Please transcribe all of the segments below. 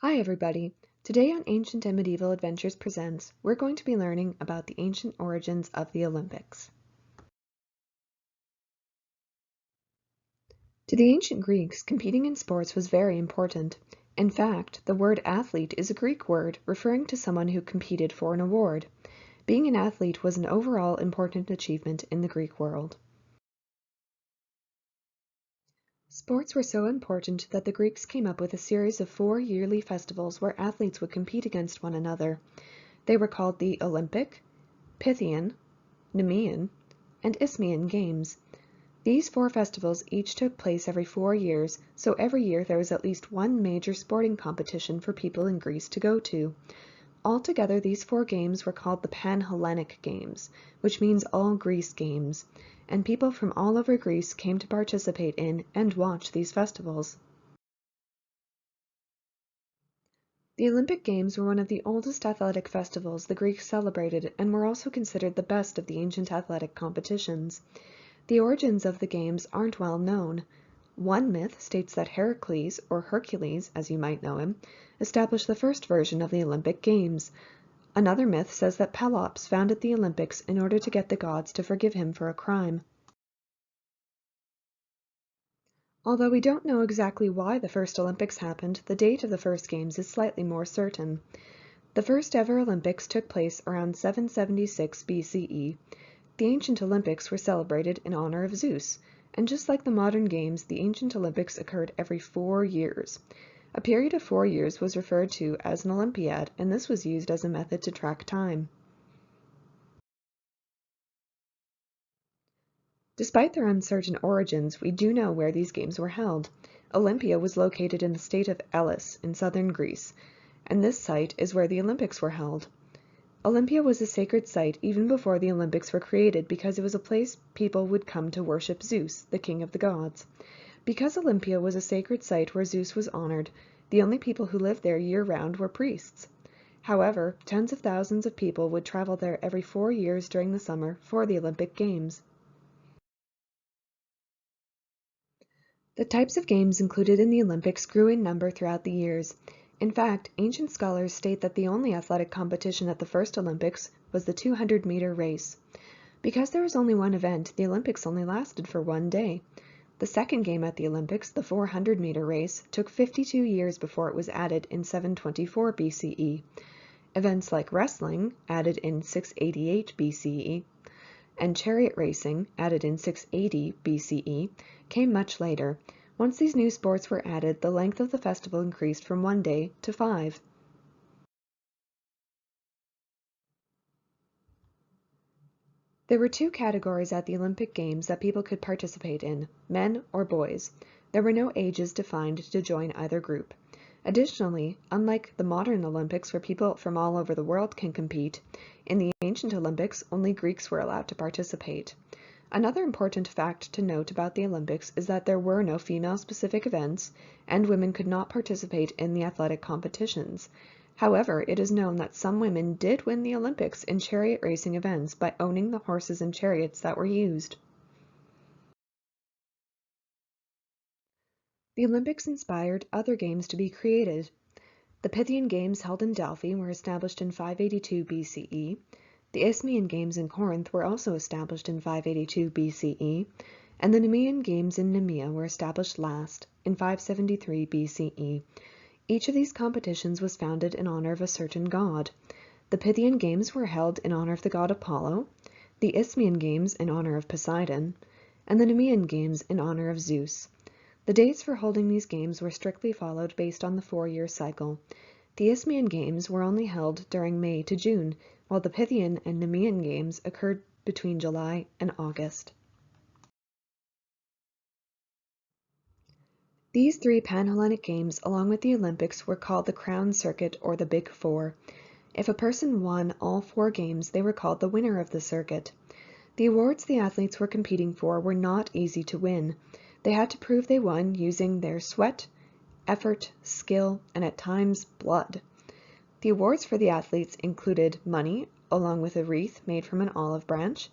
Hi everybody! Today on Ancient and Medieval Adventures Presents, we're going to be learning about the ancient origins of the Olympics. To the ancient Greeks, competing in sports was very important. In fact, the word athlete is a Greek word referring to someone who competed for an award. Being an athlete was an overall important achievement in the Greek world. Sports were so important that the Greeks came up with a series of 4 yearly festivals where athletes would compete against one another. They were called the Olympic, Pythian, Nemean, and Isthmian Games. These 4 festivals each took place every 4 years, so every year there was at least one major sporting competition for people in Greece to go to. Altogether, these 4 games were called the Panhellenic Games, which means all Greece games, and people from all over Greece came to participate in and watch these festivals. The Olympic Games were one of the oldest athletic festivals the Greeks celebrated and were also considered the best of the ancient athletic competitions. The origins of the games aren't well known. One myth states that Heracles, or Hercules as you might know him, established the first version of the Olympic Games. Another myth says that Pelops founded the Olympics in order to get the gods to forgive him for a crime. Although we don't know exactly why the first Olympics happened, the date of the first games is slightly more certain. The first ever Olympics took place around 776 BCE. The ancient Olympics were celebrated in honor of Zeus, and just like the modern games, the ancient Olympics occurred every 4 years. A period of 4 years was referred to as an Olympiad, and this was used as a method to track time. Despite their uncertain origins, we do know where these games were held. Olympia was located in the state of Elis in southern Greece, and this site is where the Olympics were held. Olympia was a sacred site even before the Olympics were created because it was a place people would come to worship Zeus, the king of the gods. Because Olympia was a sacred site where Zeus was honored, the only people who lived there year-round were priests. However, tens of thousands of people would travel there every 4 years during the summer for the Olympic Games. The types of games included in the Olympics grew in number throughout the years. In fact, ancient scholars state that the only athletic competition at the first Olympics was the 200-meter race. Because there was only one event, the Olympics only lasted for 1 day. The second game at the Olympics, the 400-meter race, took 52 years before it was added in 724 BCE. Events like wrestling, added in 688 BCE, and chariot racing, added in 680 BCE, came much later. Once these new sports were added, the length of the festival increased from 1 day to 5. There were 2 categories at the Olympic Games that people could participate in, men or boys. There were no ages defined to join either group. Additionally, unlike the modern Olympics where people from all over the world can compete, in the ancient Olympics only Greeks were allowed to participate. Another important fact to note about the Olympics is that there were no female-specific events, and women could not participate in the athletic competitions. However, it is known that some women did win the Olympics in chariot racing events by owning the horses and chariots that were used. The Olympics inspired other games to be created. The Pythian Games held in Delphi were established in 582 BCE. The Isthmian Games in Corinth were also established in 582 BCE, and the Nemean Games in Nemea were established last, in 573 BCE. Each of these competitions was founded in honor of a certain god. The Pythian Games were held in honor of the god Apollo, the Isthmian Games in honor of Poseidon, and the Nemean Games in honor of Zeus. The dates for holding these games were strictly followed based on the 4-year cycle. The Isthmian Games were only held during May to June, while the Pythian and Nemean Games occurred between July and August. These 3 Panhellenic Games, along with the Olympics, were called the Crown Circuit or the Big Four. If a person won all 4 games, they were called the winner of the circuit. The awards the athletes were competing for were not easy to win. They had to prove they won using their sweat, effort, skill, and at times blood. The awards for the athletes included money, along with a wreath made from an olive branch,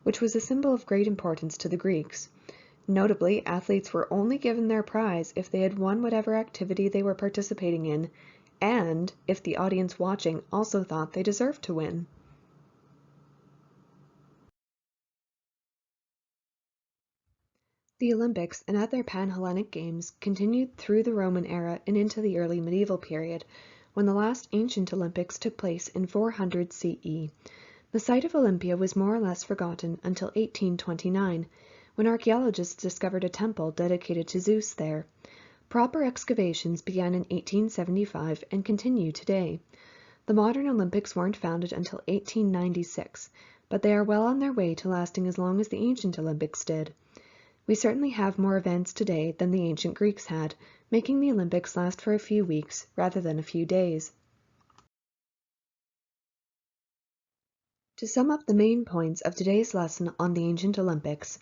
which was a symbol of great importance to the Greeks. Notably, athletes were only given their prize if they had won whatever activity they were participating in, and if the audience watching also thought they deserved to win. The Olympics and other Panhellenic Games continued through the Roman era and into the early medieval period, when the last ancient Olympics took place in 400 CE. The site of Olympia was more or less forgotten until 1829, when archaeologists discovered a temple dedicated to Zeus there. Proper excavations began in 1875 and continue today. The modern Olympics weren't founded until 1896, but they are well on their way to lasting as long as the ancient Olympics did. We certainly have more events today than the ancient Greeks had, making the Olympics last for a few weeks rather than a few days. To sum up the main points of today's lesson on the ancient Olympics: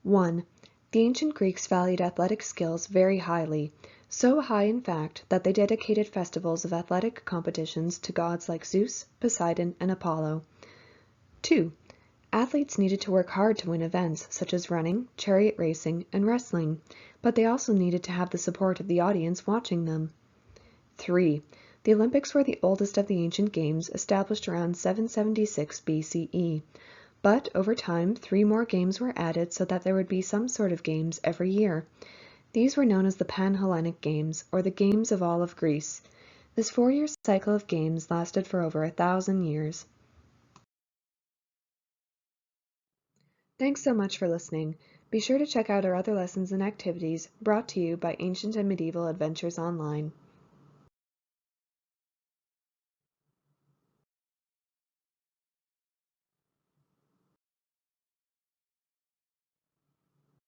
1. The ancient Greeks valued athletic skills very highly, so high in fact that they dedicated festivals of athletic competitions to gods like Zeus, Poseidon, and Apollo. 2. Athletes needed to work hard to win events such as running, chariot racing, and wrestling, but they also needed to have the support of the audience watching them. 3. The Olympics were the oldest of the ancient games, established around 776 BCE. But over time, 3 more games were added so that there would be some sort of games every year. These were known as the Panhellenic Games, or the Games of all of Greece. This 4-year cycle of games lasted for over 1,000 years. Thanks so much for listening. Be sure to check out our other lessons and activities brought to you by Ancient and Medieval Adventures Online.